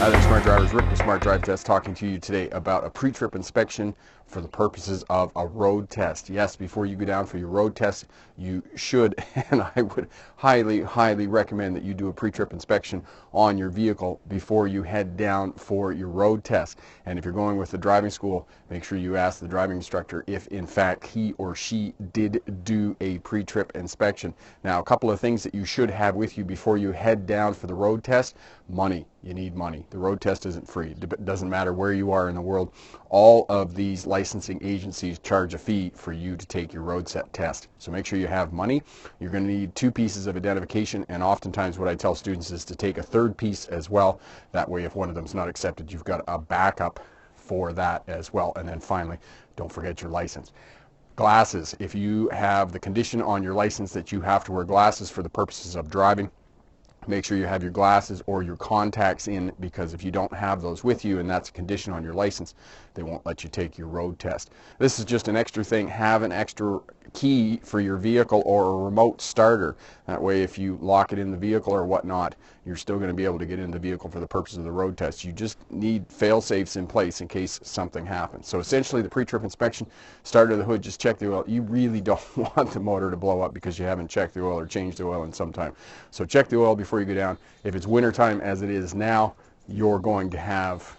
Hi there, Smart Drivers. Rick with Smart Drive Test talking to you today about a pre-trip inspection for the purposes of a road test. Yes, before you go down for your road test, you should, and I would highly recommend that you do a pre-trip inspection on your vehicle before you head down for your road test. And if you're going with the driving school, make sure you ask the driving instructor if in fact he or she did do a pre-trip inspection. Now, a couple of things that you should have with you before you head down for the road test. Money. You need money. The road test isn't free. It doesn't matter where you are in the world. All of these licensing agencies charge a fee for you to take your road test. So make sure you have money. You're going to need 2 pieces of identification, and oftentimes what I tell students is to take a 3rd piece as well. That way, if one of them is not accepted, you've got a backup for that as well. And then finally, don't forget your license. Glasses. If you have the condition on your license that you have to wear glasses for the purposes of driving, make sure you have your glasses or your contacts in, because if you don't have those with you and that's a condition on your license, they won't let you take your road test. This is just an extra thing. Have an extra key for your vehicle or a remote starter. That way, if you lock it in the vehicle or whatnot, you're still going to be able to get in the vehicle for the purpose of the road test. You just need fail-safes in place in case something happens. So essentially, the pre-trip inspection, start of the hood, just check the oil. You really don't want the motor to blow up because you haven't checked the oil or changed the oil in some time. So check the oil before you go down. If it's wintertime as it is now, you're going to have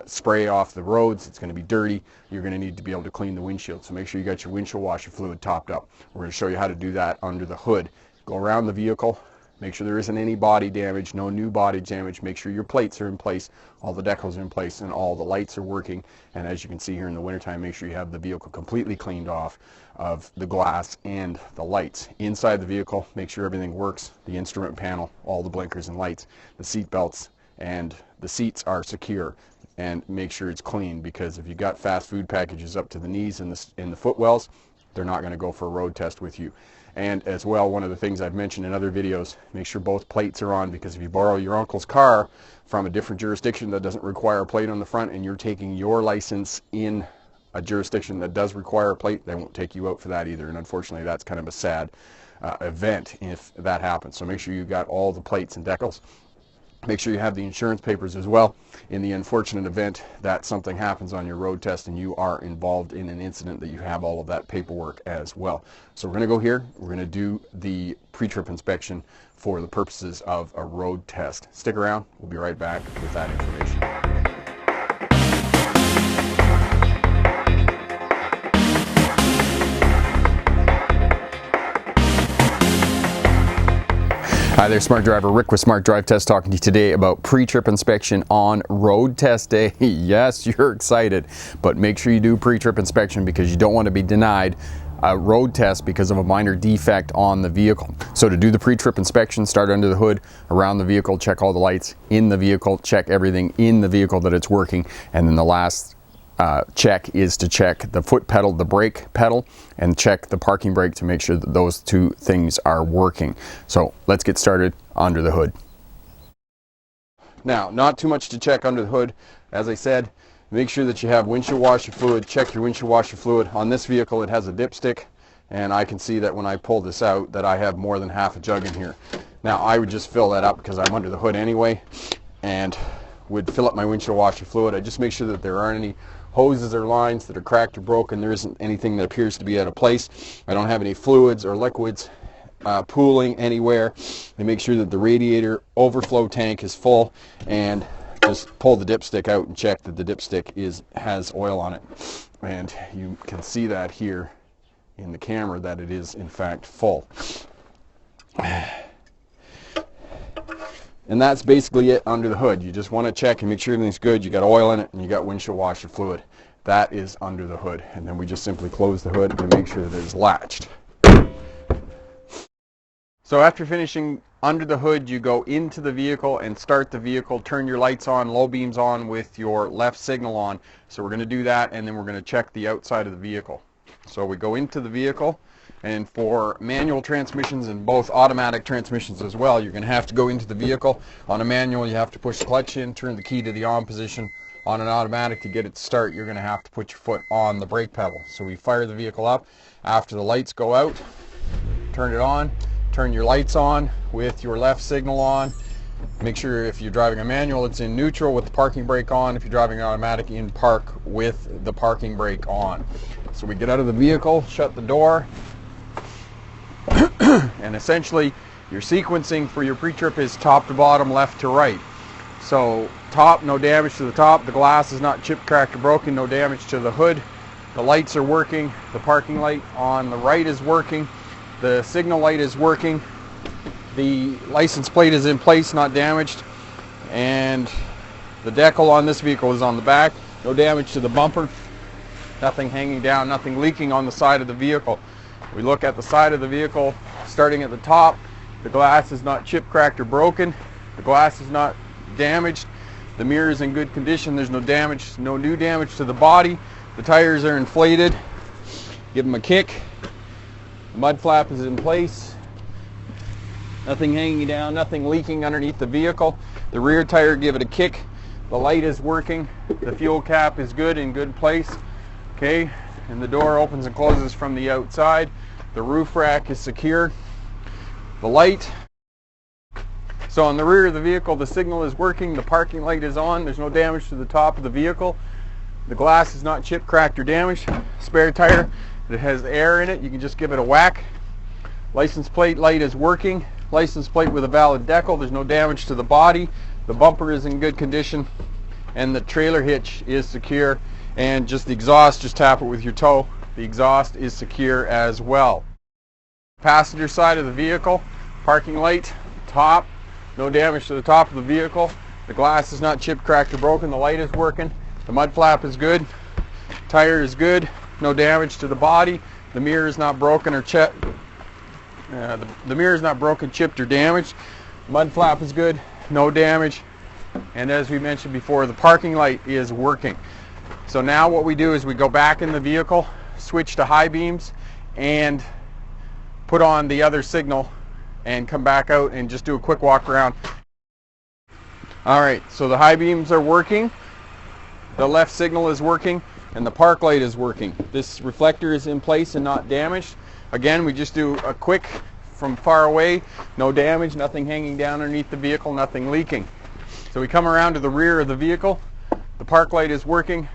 spray off the roads. It's going to be dirty. You're going to need to be able to clean the windshield. So make sure you got your windshield washer fluid topped up. We're going to show you how to do that under the hood. Go around the vehicle. Make sure there isn't any body damage, no new body damage. Make sure your plates are in place, all the decals are in place, and all the lights are working. And as you can see here in the wintertime, make sure you have the vehicle completely cleaned off of the glass and the lights. Inside the vehicle, make sure everything works. The instrument panel, all the blinkers and lights, the seat belts, and the seats are secure. And make sure it's clean, because if you got fast food packages up to the knees in the footwells, they're not going to go for a road test with you. And as well, one of the things I've mentioned in other videos, make sure both plates are on, because if you borrow your uncle's car from a different jurisdiction that doesn't require a plate on the front, and you're taking your license in a jurisdiction that does require a plate, they won't take you out for that either. And unfortunately, that's kind of a sad event if that happens. So make sure you got all the plates and decals. Make sure you have the insurance papers as well, in the unfortunate event that something happens on your road test and you are involved in an incident, that you have all of that paperwork as well. So we're going to go here. We're going to do the pre-trip inspection for the purposes of a road test. Stick around. We'll be right back with that information. Hi there, Smart Driver. Rick with Smart Drive Test talking to you today about pre-trip inspection on road test day. Yes, you're excited, but make sure you do pre-trip inspection, because you don't want to be denied a road test because of a minor defect on the vehicle. So to do the pre-trip inspection, start under the hood, around the vehicle, check all the lights in the vehicle, check everything in the vehicle that it's working, and then the last check is to check the foot pedal, the brake pedal, and check the parking brake to make sure that those 2 things are working. So let's get started under the hood. Now, not too much to check under the hood. As I said, make sure that you have windshield washer fluid. Check your windshield washer fluid. On this vehicle, it has a dipstick, and I can see that when I pull this out that I have more than half a jug in here. Now, I would just fill that up because I'm under the hood anyway, and would fill up my windshield washer fluid. I just make sure that there aren't any hoses or lines that are cracked or broken. There isn't anything that appears to be out of place. I don't have any fluids or liquids pooling anywhere. I make sure that the radiator overflow tank is full, and just pull the dipstick out and check that the dipstick has oil on it. And you can see that here in the camera that it is in fact full. And that's basically it under the hood. You just want to check and make sure everything's good. You got oil in it and you got windshield washer fluid. That is under the hood. And then we just simply close the hood and make sure that it's latched. So after finishing under the hood, you go into the vehicle and start the vehicle. Turn your lights on, low beams on with your left signal on. So we're going to do that, and then we're going to check the outside of the vehicle. So we go into the vehicle. And for manual transmissions and both automatic transmissions as well, you're going to have to go into the vehicle. On a manual, you have to push the clutch in, turn the key to the on position. On an automatic, to get it to start, you're going to have to put your foot on the brake pedal. So we fire the vehicle up. After the lights go out, turn it on, turn your lights on with your left signal on, Make sure if you're driving a manual, it's in neutral with the parking brake on. If you're driving automatic, in park with the parking brake on. So we get out of the vehicle, shut the door, and essentially your sequencing for your pre-trip is top to bottom, left to right. So top, no damage to the top. The glass is not chipped, cracked, or broken. No damage to the hood. The lights are working. The parking light on the right is working. The signal light is working. The license plate is in place, not damaged. And the decal on this vehicle is on the back. No damage to the bumper. Nothing hanging down, nothing leaking on the side of the vehicle. We look at the side of the vehicle, starting at the top. The glass is not chipped, cracked, or broken. The glass is not damaged. The mirror is in good condition. There's no damage, no new damage to the body. The tires are inflated. Give them a kick. The mud flap is in place. Nothing hanging down, nothing leaking underneath the vehicle. The rear tire, give it a kick. The light is working. The fuel cap is good, in good place. Okay, and the door opens and closes from the outside. The roof rack is secure. The light. So on the rear of the vehicle, the signal is working. The parking light is on. There's no damage to the top of the vehicle. The glass is not chipped, cracked, or damaged. Spare tire that has air in it, you can just give it a whack. License plate light is working. License plate with a valid decal. There's no damage to the body. The bumper is in good condition. And the trailer hitch is secure. And just the exhaust, just tap it with your toe. The exhaust is secure as well. Passenger side of the vehicle, parking light, top. No damage to the top of the vehicle. The glass is not chipped, cracked, or broken. The light is working. The mud flap is good. Tire is good. No damage to the body. The mirror is not broken or chipped. The mirror is not broken, chipped, or damaged. Mud flap is good. No damage. And as we mentioned before, the parking light is working. So now what we do is we go back in the vehicle, switch to high beams, and put on the other signal, and come back out and just do a quick walk around. All right, so the high beams are working. The left signal is working, and the park light is working. This reflector is in place and not damaged. Again, we just do a quick from far away, no damage, nothing hanging down underneath the vehicle, nothing leaking. So we come around to the rear of the vehicle. The park light is working,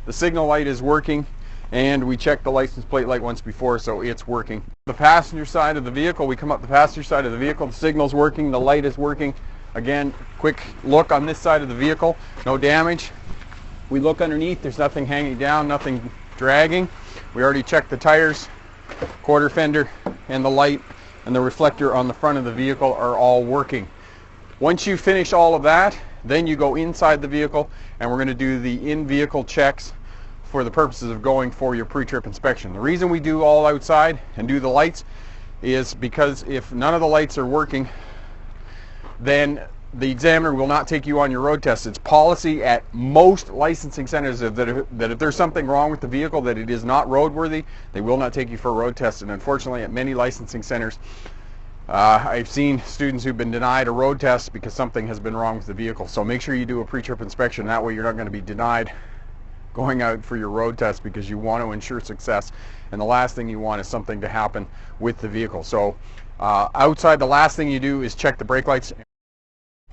the signal light is working, and we checked the license plate light once before, so it's working. The passenger side of the vehicle, we come up the passenger side of the vehicle, the signal's working, the light is working. Again, quick look on this side of the vehicle, no damage. We look underneath, there's nothing hanging down, nothing dragging. We already checked the tires, quarter fender, and the light, and the reflector on the front of the vehicle are all working. Once you finish all of that, then you go inside the vehicle, and we're going to do the in-vehicle checks for the purposes of going for your pre-trip inspection. The reason we do all outside and do the lights is because if none of the lights are working, then the examiner will not take you on your road test. It's policy at most licensing centers that if there's something wrong with the vehicle, that it is not roadworthy, they will not take you for a road test. And unfortunately, at many licensing centers, I've seen students who've been denied a road test because something has been wrong with the vehicle. So make sure you do a pre-trip inspection. That way you're not going to be denied going out for your road test, because you want to ensure success. And the last thing you want is something to happen with the vehicle. So outside, the last thing you do is check the brake lights.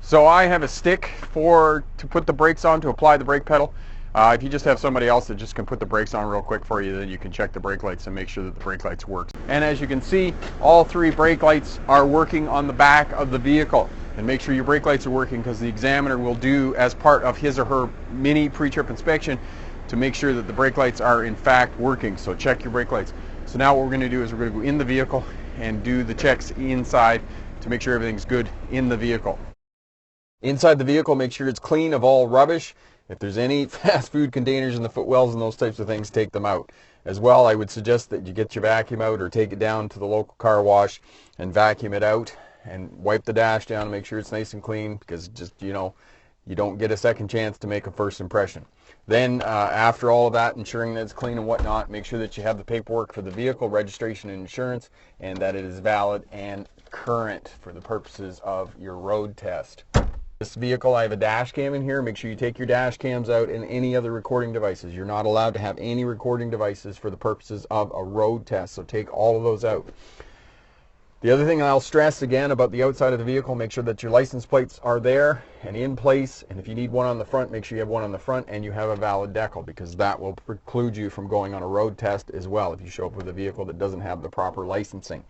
So I have a stick to put the brakes on, to apply the brake pedal. If you just have somebody else that just can put the brakes on real quick for you, then you can check the brake lights and make sure that the brake lights work. And as you can see, all three brake lights are working on the back of the vehicle. And make sure your brake lights are working, because the examiner will do as part of his or her mini pre-trip inspection to make sure that the brake lights are in fact working. So check your brake lights. So now what we're going to do is we're going to go in the vehicle and do the checks inside to make sure everything's good in the vehicle. Inside the vehicle, make sure it's clean of all rubbish. If there's any fast food containers in the footwells and those types of things, take them out. As well, I would suggest that you get your vacuum out or take it down to the local car wash and vacuum it out and wipe the dash down and make sure it's nice and clean, because just, you don't get a second chance to make a first impression. Then after all of that, ensuring that it's clean and whatnot, make sure that you have the paperwork for the vehicle, registration and insurance, and that it is valid and current for the purposes of your road test. This vehicle, I have a dash cam in here. Make sure you take your dash cams out and any other recording devices. You're not allowed to have any recording devices for the purposes of a road test, so take all of those out. The other thing I'll stress again about the outside of the vehicle, make sure that your license plates are there and in place, and if you need one on the front, make sure you have one on the front and you have a valid decal, because that will preclude you from going on a road test as well if you show up with a vehicle that doesn't have the proper licensing.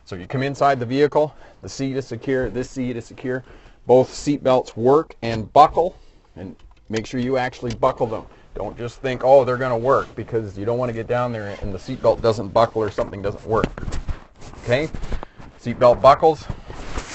So you come inside the vehicle, the seat is secure, this seat is secure, both seat belts work and buckle, and make sure you actually buckle them. Don't just think, oh, they're going to work, because you don't want to get down there and the seat belt doesn't buckle or something doesn't work. Okay? Seatbelt buckles,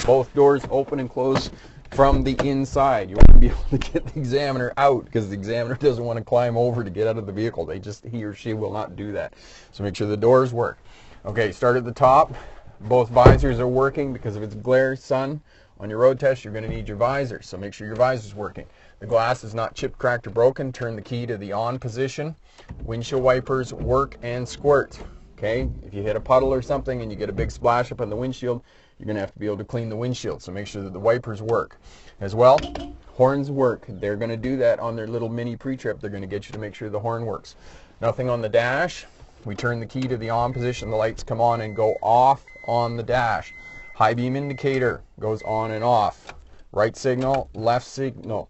both doors open and close from the inside. You want to be able to get the examiner out, because the examiner doesn't want to climb over to get out of the vehicle. He or she will not do that. So make sure the doors work. Okay, start at the top. Both visors are working, because if it's glare sun on your road test, you're going to need your visor. So make sure your visor's working. The glass is not chipped, cracked, or broken. Turn the key to the on position. Windshield wipers work and squirt. Okay, if you hit a puddle or something and you get a big splash up on the windshield, you're going to have to be able to clean the windshield. So make sure that the wipers work. As well, horns work. They're going to do that on their little mini pre-trip. They're going to get you to make sure the horn works. Nothing on the dash. We turn the key to the on position. The lights come on and go off on the dash. High beam indicator goes on and off. Right signal, left signal.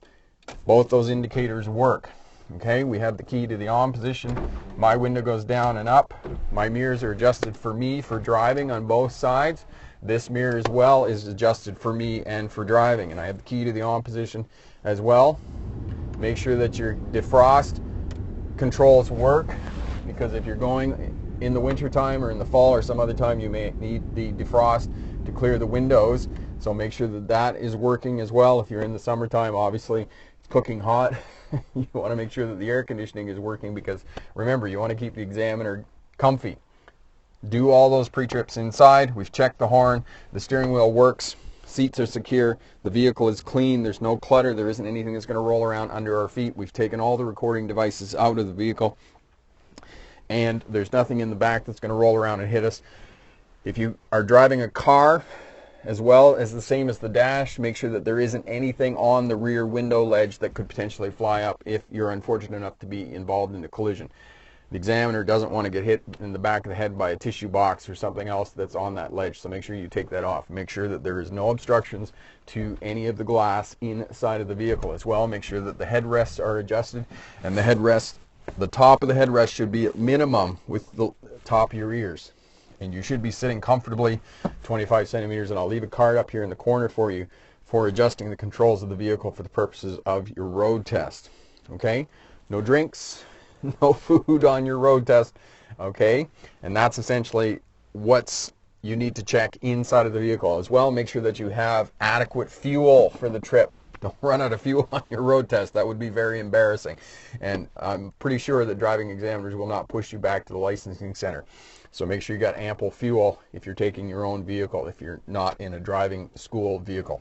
Both those indicators work. Okay, we have the key to the on position. My window goes down and up. My mirrors are adjusted for me for driving on both sides. This mirror as well is adjusted for me and for driving. And I have the key to the on position as well. Make sure that your defrost controls work, because if you're going in the winter time or in the fall or some other time, you may need the defrost to clear the windows. So make sure that that is working as well. If you're in the summertime, obviously it's cooking hot. You want to make sure that the air conditioning is working, because remember, you want to keep the examiner comfy. Do all those pre-trips inside. We've checked the horn. The steering wheel works. Seats are secure. The vehicle is clean. There's no clutter. There isn't anything that's going to roll around under our feet. We've taken all the recording devices out of the vehicle, and there's nothing in the back that's going to roll around and hit us. If you are driving a car, as well as the same as the dash, make sure that there isn't anything on the rear window ledge that could potentially fly up if you're unfortunate enough to be involved in a collision. The examiner doesn't want to get hit in the back of the head by a tissue box or something else that's on that ledge, so make sure you take that off. Make sure that there is no obstructions to any of the glass inside of the vehicle as well. Make sure that the headrests are adjusted, and the headrest, the top of the headrest should be at minimum with the top of your ears. And you should be sitting comfortably 25 centimeters, and I'll leave a card up here in the corner for you for adjusting the controls of the vehicle for the purposes of your road test. Okay? No drinks, no food on your road test. Okay? And that's essentially what's you need to check inside of the vehicle as well. Make sure that you have adequate fuel for the trip. Don't run out of fuel on your road test. That would be very embarrassing. And I'm pretty sure that driving examiners will not push you back to the licensing center. So make sure you got ample fuel if you're taking your own vehicle, if you're not in a driving school vehicle.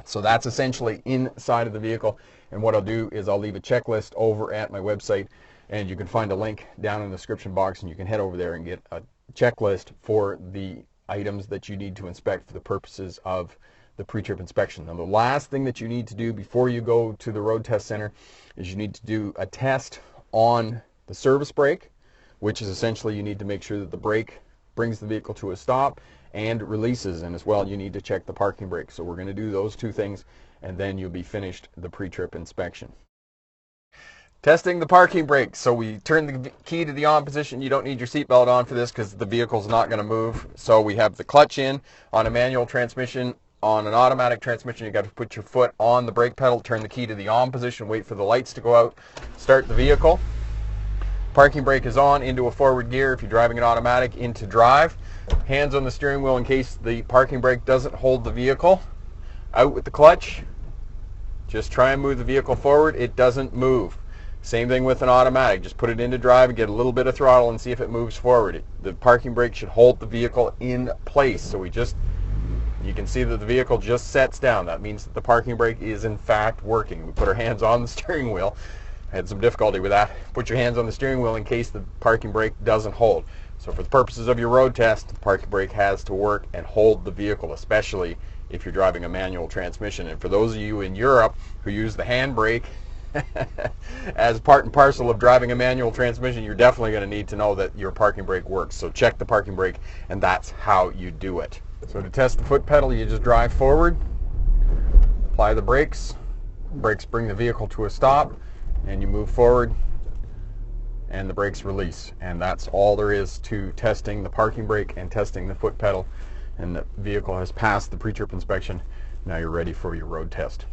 So that's essentially inside of the vehicle. And what I'll do is I'll leave a checklist over at my website, and you can find a link down in the description box, and you can head over there and get a checklist for the items that you need to inspect for the purposes of the pre-trip inspection. Now, the last thing that you need to do before you go to the road test center is you need to do a test on the service brake, which is essentially you need to make sure that the brake brings the vehicle to a stop and releases, and as well you need to check the parking brake. So we're going to do those two things, and then you'll be finished the pre-trip inspection. Testing the parking brake. So we turn the key to the on position. You don't need your seatbelt on for this because the vehicle's not going to move. So we have the clutch in on a manual transmission. On an automatic transmission, you got to put your foot on the brake pedal, turn the key to the on position, wait for the lights to go out, start the vehicle. Parking brake is on, into a forward gear if you're driving an automatic, into drive. Hands on the steering wheel in case the parking brake doesn't hold the vehicle. Out with the clutch. Just try and move the vehicle forward. It doesn't move. Same thing with an automatic. Just put it into drive and get a little bit of throttle and see if it moves forward. The parking brake should hold the vehicle in place. So you can see that the vehicle just sets down. That means that the parking brake is in fact working. We put our hands on the steering wheel. I had some difficulty with that. Put your hands on the steering wheel in case the parking brake doesn't hold. So for the purposes of your road test, the parking brake has to work and hold the vehicle, especially if you're driving a manual transmission. And for those of you in Europe who use the handbrake as part and parcel of driving a manual transmission, you're definitely going to need to know that your parking brake works. So check the parking brake, and that's how you do it. So to test the foot pedal, you just drive forward, apply the brakes. Brakes bring the vehicle to a stop, and you move forward, and the brakes release. And that's all there is to testing the parking brake and testing the foot pedal. And the vehicle has passed the pre-trip inspection. Now you're ready for your road test.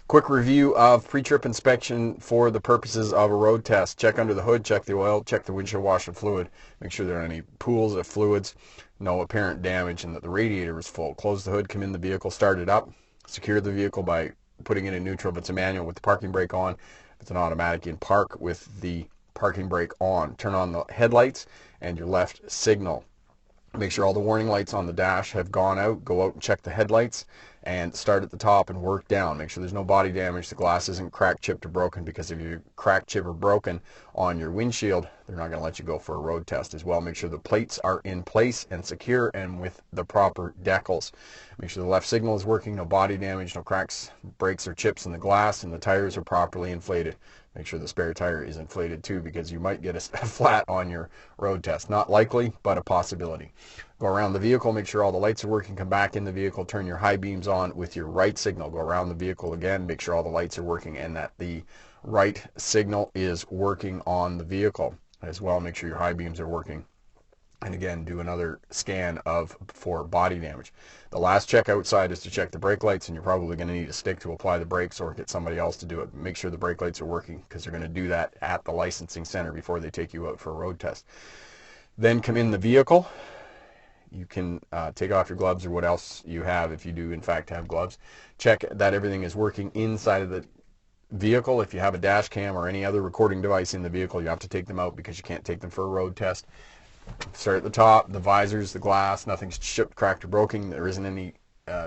Quick review of pre-trip inspection for the purposes of a road test. Check under the hood, check the oil, check the windshield washer fluid. Make sure there aren't any pools of fluids, no apparent damage, and that the radiator is full. Close the hood, come in the vehicle, start it up. Secure the vehicle by putting it in neutral if it's a manual with the parking brake on. If it's an automatic, in park with the parking brake on. Turn on the headlights and your left signal. Make sure all the warning lights on the dash have gone out. Go out and check the headlights and start at the top and work down. Make sure there's no body damage. The glass isn't cracked, chipped, or broken, because if you're cracked, chipped, or broken on your windshield, they're not going to let you go for a road test as well. Make sure the plates are in place and secure and with the proper decals. Make sure the left signal is working, no body damage, no cracks, breaks, or chips in the glass, and the tires are properly inflated. Make sure the spare tire is inflated too, because you might get a flat on your road test. Not likely, but a possibility. Go around the vehicle, make sure all the lights are working, come back in the vehicle, turn your high beams on with your right signal. Go around the vehicle again, make sure all the lights are working and that the right signal is working on the vehicle as well. Make sure your high beams are working. And again, do another scan for body damage. The last check outside is to check the brake lights, and you're probably going to need a stick to apply the brakes or get somebody else to do it. Make sure the brake lights are working, because they're going to do that at the licensing center before they take you out for a road test. Then come in the vehicle. You can take off your gloves or what else you have if you do in fact have gloves. Check that everything is working inside of the vehicle. If you have a dash cam or any other recording device in the vehicle, you have to take them out because you can't take them for a road test. Start at the top, the visors, the glass, nothing's chipped, cracked, or broken. There isn't any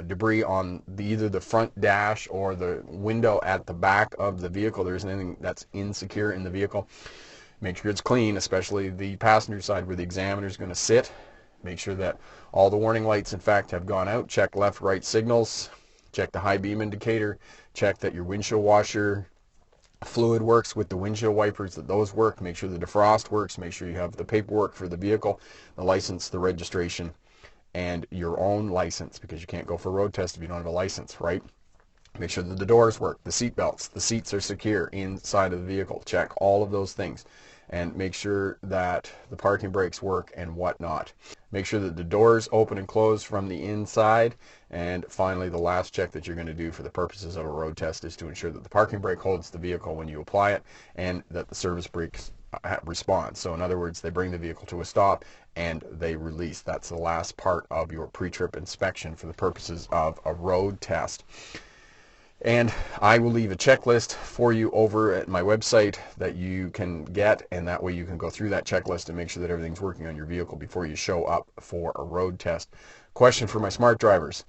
debris on either the front dash or the window at the back of the vehicle. There isn't anything that's insecure in the vehicle. Make sure it's clean, especially the passenger side where the examiner is going to sit. Make sure that all the warning lights in fact have gone out. Check left, right signals. Check the high beam indicator. Check that your windshield washer fluid works with the windshield wipers, that those work. Make sure the defrost works. Make sure you have the paperwork for the vehicle, the license, the registration, and your own license, because you can't go for a road test if you don't have a license, right? Make sure that the doors work, the seat belts, the seats are secure inside of the vehicle. Check all of those things. And make sure that the parking brakes work and whatnot. Make sure that the doors open and close from the inside. And finally, the last check that you're going to do for the purposes of a road test is to ensure that the parking brake holds the vehicle when you apply it and that the service brakes respond. So in other words, they bring the vehicle to a stop and they release. That's the last part of your pre-trip inspection for the purposes of a road test. And I will leave a checklist for you over at my website that you can get, and that way you can go through that checklist and make sure that everything's working on your vehicle before you show up for a road test. Question for my smart drivers: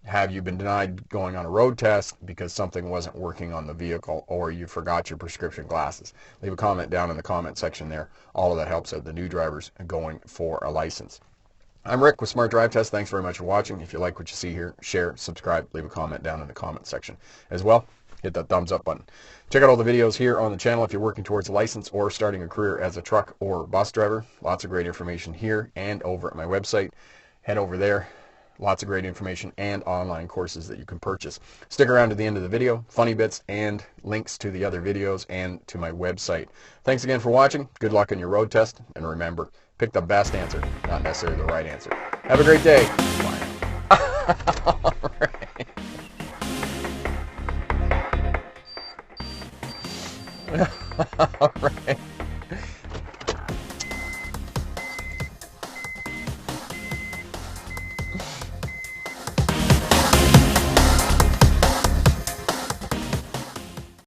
have you been denied going on a road test because something wasn't working on the vehicle, or you forgot your prescription glasses? Leave a comment down in the comment section there. All of that helps out the new drivers going for a license. I'm Rick with Smart Drive Test. Thanks very much for watching. If you like what you see here, share, subscribe, leave a comment down in the comment section. As well, hit that thumbs up button. Check out all the videos here on the channel if you're working towards a license or starting a career as a truck or bus driver. Lots of great information here and over at my website. Head over there. Lots of great information and online courses that you can purchase. Stick around to the end of the video. Funny bits and links to the other videos and to my website. Thanks again for watching. Good luck on your road test. And remember, pick the best answer, not necessarily the right answer. Have a great day. Bye. All right. All right.